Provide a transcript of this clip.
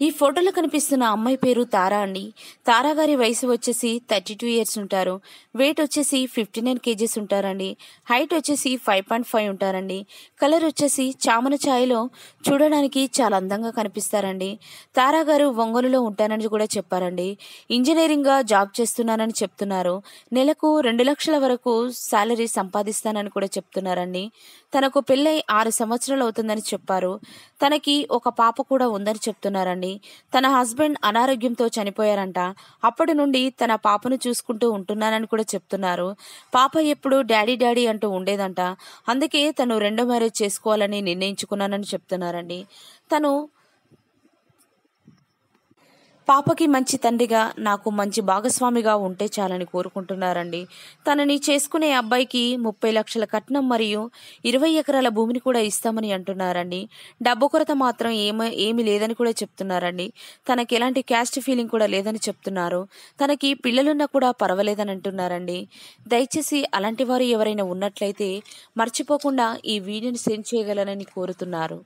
ఈ ఫోటోలో కనిపిస్తున్న అమ్మాయి పేరు తారా అండి. తారా గారి వయసు వచ్చేసి 32 ఇయర్స్ ఉంటారు. వెయిట్ వచ్చేసి 59 కేజీస్ ఉంటారండి. హైట్ వచ్చేసి 5.5 ఉంటారండి. కలర్ వచ్చేసి చామన ఛాయలో చూడడానికి చాలా అందంగా కనిపిస్తారండి. తారా గారు ఒంగోలులో ఉంటానని కూడా చెప్పారండి. ఇంజనీరింగ్గా జాబ్ చేస్తున్నానని చెప్తున్నారు. నెలకు 2 లక్షల వరకు శాలరీ సంపాదిస్తానని కూడా చెప్తున్నారండి. తనకు పెళ్ళై 6 సంవత్సరాలు అవుతుందని చెప్పారు. తనకి ఒక పాప కూడా ఉందని చెప్తున్నారండి. తన హస్బెండ్ అనారోగ్యంతో చనిపోయారంట. అప్పటి నుండి తన పాపను చూసుకుంటూ ఉంటున్నానని కూడా చెప్తున్నారు. పాప ఎప్పుడు డాడీ డాడీ అంటూ ఉండేదంట. అందుకే తను రెండో మ్యారేజ్ చేసుకోవాలని నిర్ణయించుకున్నానని చెప్తున్నారండి. తను పాపకి మంచి తండ్రిగా, నాకు మంచి భాగస్వామిగా ఉంటే చాలని కోరుకుంటున్నారండి. తనని చేసుకునే అబ్బాయికి 30 లక్షల కట్నం మరియు 20 ఎకరాల భూమిని కూడా ఇస్తామని అంటున్నారండి. డబ్బు కొరత మాత్రం ఏమీ లేదని కూడా చెప్తున్నారండి. తనకి ఎలాంటి క్యాస్ట్ ఫీలింగ్ కూడా లేదని చెప్తున్నారు. తనకి పిల్లలున్నా కూడా పర్వాలేదని అంటున్నారండి. దయచేసి అలాంటి వారు ఎవరైనా ఉన్నట్లయితే మర్చిపోకుండా ఈ వీడియోని సెండ్ చేయగలరని కోరుతున్నారు.